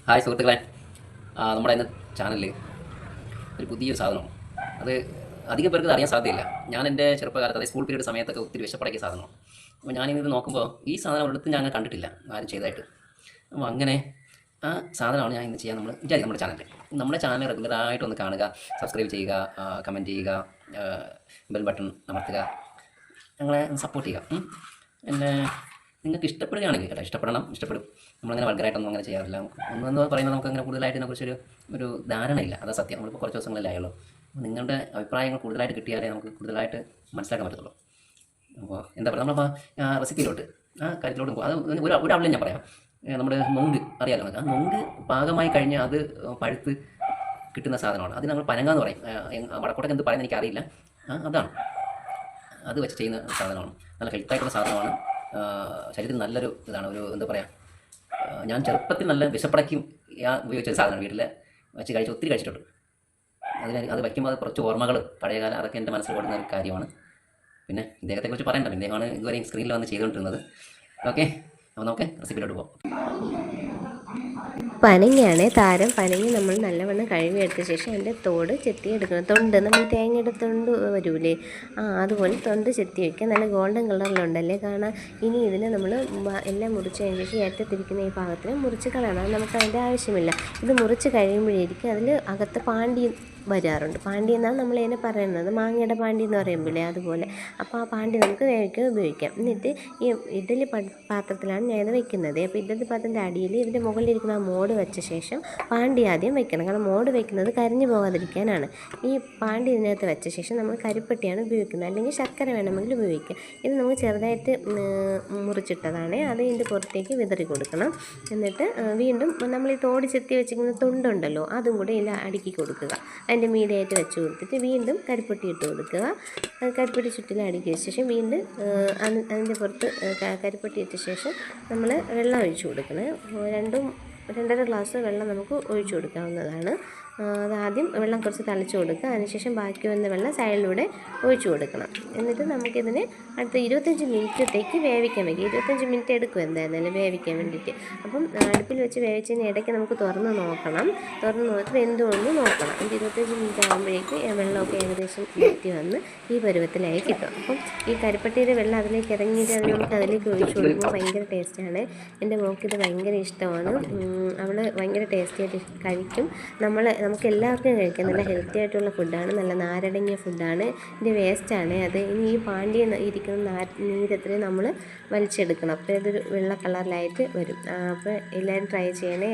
Hi സുഹൃത്തുക്കളെ, നമ്മുടെ ഇന്ന് ചാനലിൽ ഒരു പുതിയൊരു സാധനമാണ്. അത് അധികം പേർക്ക് അറിയാൻ സാധ്യതയില്ല. ഞാൻ എൻ്റെ ചെറുപ്പകാലത്ത്, അതായത് സ്കൂൾ പീരീഡ് സമയത്തൊക്കെ ഒത്തിരി വിശപ്പടക്കിയ സാധനമാണ്. അപ്പോൾ ഞാനിത് നോക്കുമ്പോൾ ഈ സാധനം ഒരിടത്തും ഞാൻ അങ്ങനെ കണ്ടിട്ടില്ല ആരും ചെയ്തതായിട്ട്. അപ്പോൾ അങ്ങനെ ആ സാധനമാണ് ഞാൻ ഇന്ന് ചെയ്യാൻ നമ്മൾ വിചാരിക്കും. നമ്മുടെ ചാനൽ റെഗുലറായിട്ടൊന്ന് കാണുക, സബ്സ്ക്രൈബ് ചെയ്യുക, കമൻറ്റ് ചെയ്യുക, ബെൽ ബട്ടൺ അമർത്തുക, ഞങ്ങളെ സപ്പോർട്ട് ചെയ്യുക. പിന്നെ നിങ്ങൾക്ക് ഇഷ്ടപ്പെടുകയാണെങ്കിൽ കേട്ടോ, ഇഷ്ടപ്പെടും. നമ്മളങ്ങനെ വൾഗറായിട്ടൊന്നും അങ്ങനെ ചെയ്യാറില്ല. ഒന്നെന്ന് പറയുന്നത് നമുക്ക് അങ്ങനെ കൂടുതലായിട്ട് ഇതിനെക്കുറിച്ചൊരു ധാരണയില്ല. അതാ സത്യം. നമ്മളിപ്പോൾ കുറച്ച് ദിവസങ്ങളല്ലേ ആയുള്ളൂ. നിങ്ങളുടെ അഭിപ്രായങ്ങൾ കൂടുതലായിട്ട് കിട്ടിയാലേ നമുക്ക് കൂടുതലായിട്ട് മനസ്സിലാക്കാൻ പറ്റത്തുള്ളൂ. അപ്പോൾ എന്താ പറയുക, നമ്മളിപ്പോൾ റെസിപ്പിയിലോട്ട് കാര്യത്തിലോട്ട് പോകും. അത് ഒരു അവളിൽ ഞാൻ പറയാം. നമ്മുടെ നൊങ്ക് അറിയാമല്ലോ. ആ നൊങ്ക് പാകമായി കഴിഞ്ഞാൽ അത് പഴുത്ത് കിട്ടുന്ന സാധനമാണ്. അത് നമ്മൾ പനങ്ങാന്ന് പറയും. വടക്കോട്ടൊക്കെ എന്ത് പറയുന്നത് എനിക്കറിയില്ല. അതാണ് അത് വെച്ച് ചെയ്യുന്ന സാധനമാണ്. നല്ല ഹെൽത്തായിട്ടുള്ള സാധനമാണ്. ശരീരത്തിന് നല്ലൊരു ഇതാണ്. എന്താ പറയുക, ഞാൻ ചെറുപ്പത്തിൽ നല്ല വിശപ്പടക്കും ഉപയോഗിച്ച സാധനമാണ്. വീട്ടിൽ വെച്ച് ഒത്തിരി കഴിച്ചിട്ടുണ്ട്. അത് വയ്ക്കുമ്പോൾ അത് കുറച്ച് ഓർമ്മകൾ, പഴയകാലം, അതൊക്കെ എൻ്റെ മനസ്സിൽ ഓടുന്ന ഒരു കാര്യമാണ്. പിന്നെ ഇദ്ദേഹത്തെക്കുറിച്ച് പറയണ്ടല്ലോ, ഇദ്ദേഹമാണ് ഇതുവരെയും സ്ക്രീനിൽ വന്ന് ചെയ്തുകൊണ്ടിരുന്നത്. ഓക്കെ, അപ്പോൾ നമുക്ക് റെസിപ്പിയിലോട്ട് പോകാം. പനങ്ങയാണ് താരം. പനങ്ങി നമ്മൾ നല്ലവണ്ണം കഴുകിയെടുത്ത ശേഷം അതിൻ്റെ തോട് ചെത്തിയെടുക്കണം. തൊണ്ട് നമ്മൾ തേങ്ങയുടെ തൊണ്ട് വരൂലേ, അതുപോലെ തൊണ്ട് ചെത്തി വയ്ക്കുക. നല്ല ഗോൾഡൻ കളറിലുണ്ടല്ലേ കാണാൻ. ഇനി ഇതിനെ നമ്മൾ എല്ലാം മുറിച്ച് കഴിഞ്ഞ ശേഷം ഏറ്റത്തിരിക്കുന്ന ഈ ഭാഗത്തിന് മുറിച്ച് കളയണം. അത് നമുക്ക് അതിൻ്റെ ആവശ്യമില്ല. ഇത് മുറിച്ച് കഴിയുമ്പോഴേക്കും അതിൽ അകത്ത് പാണ്ടി വരാറുണ്ട്. പാണ്ടി എന്നാണ് നമ്മൾ ഇതിനെ പറയുന്നത്, മാങ്ങയുടെ പാണ്ടി എന്ന് പറയുമ്പോഴേ അതുപോലെ. അപ്പോൾ ആ പാണ്ടി നമുക്ക് വേവിക്കാൻ ഉപയോഗിക്കാം. എന്നിട്ട് ഈ ഇഡ്ഡലി പാത്രത്തിലാണ് ഞാൻ ഇത് വെക്കുന്നത്. അപ്പോൾ ഇഡ്ഡലി പാത്രത്തിൻ്റെ അടിയിൽ ഇതിൻ്റെ മുകളിലിരിക്കുന്ന ആ മോട് വെച്ച ശേഷം പാണ്ടി ആദ്യം വെക്കണം. കാരണം മോട് വെക്കുന്നത് കരിഞ്ഞു പോകാതിരിക്കാനാണ്. ഈ പാണ്ടി ഇതിനകത്ത് വെച്ച ശേഷം നമ്മൾ കരിപ്പെട്ടിയാണ് ഉപയോഗിക്കുന്നത്, അല്ലെങ്കിൽ ശർക്കര വേണമെങ്കിൽ ഉപയോഗിക്കാം. ഇത് നമുക്ക് ചെറുതായിട്ട് മുറിച്ചിട്ടതാണ്. അത് ഇതിൻ്റെ പുറത്തേക്ക് വിതറി കൊടുക്കണം. എന്നിട്ട് വീണ്ടും നമ്മൾ ഈ തോട് ചെത്തി വെച്ചിരിക്കുന്ന തൊണ്ടുണ്ടല്ലോ, അതും കൂടെ ഇതിൽ അടുക്കി കൊടുക്കുക. അതിൻ്റെ മീഡിയായിട്ട് വെച്ച് കൊടുത്തിട്ട് വീണ്ടും കരിപ്പെട്ടി ഇട്ട് കൊടുക്കുക. കരിപ്പെട്ടി ചുറ്റിലും അടുക്കി വെച്ച ശേഷം വീണ്ടും അതിൻ്റെ പുറത്ത് കരിപ്പെട്ടി ഇട്ട ശേഷം നമ്മൾ വെള്ളം ഒഴിച്ചു കൊടുക്കണം. 2-2.5 ഗ്ലാസ് വെള്ളം നമുക്ക് ഒഴിച്ചു കൊടുക്കാവുന്നതാണ്. അതാദ്യം വെള്ളം കുറച്ച് തളിച്ച് കൊടുക്കുക. അതിനുശേഷം ബാക്കി വന്ന വെള്ളം സൈഡിലൂടെ ഒഴിച്ചു കൊടുക്കണം. എന്നിട്ട് നമുക്കിതിനെ അടുത്ത 25 മിനിറ്റത്തേക്ക് വേവിക്കാൻ വയ്ക്കുക. 25 മിനിറ്റ് എടുക്കും എന്തായിരുന്നാലും വേവിക്കാൻ വേണ്ടിയിട്ട്. അപ്പം അടുപ്പിൽ വെച്ച് വേവിച്ചതിന് ഇടയ്ക്ക് നമുക്ക് തുറന്ന് നോക്കി വെന്തുകൊണ്ട് നോക്കണം. 25 മിനിറ്റ് ആകുമ്പോഴേക്കും വെള്ളമൊക്കെ ഏകദേശം വറ്റി വന്ന് ഈ പരുവത്തിലായി കിട്ടും. അപ്പം ഈ കരിപ്പട്ടിയുടെ വെള്ളം അതിലേക്ക് ഇറങ്ങിയിട്ട് അത് നമുക്ക് അതിലേക്ക് ഒഴിച്ചു കൊടുക്കുമ്പോൾ ഭയങ്കര ടേസ്റ്റാണ്. എൻ്റെ മോൾക്കിത് ഭയങ്കര ഇഷ്ടമാണ്. അവൾ ഭയങ്കര ടേസ്റ്റിയായിട്ട് കഴിക്കും. നമുക്ക് എല്ലാവർക്കും കഴിക്കാം. നല്ല ഹെൽത്തി ആയിട്ടുള്ള ഫുഡാണ്, നല്ല നാരടങ്ങിയ ഫുഡാണ്. ഇതിൻ്റെ വേസ്റ്റാണ് അത്. ഇനി ഈ പാണ്ടി ഇരിക്കുന്ന നീരത്രയും നമ്മൾ വലിച്ചെടുക്കണം. അപ്പോൾ ഇതൊരു വെള്ള കളറിലായിട്ട് വരും. അപ്പോൾ എല്ലാവരും ട്രൈ ചെയ്യണേ.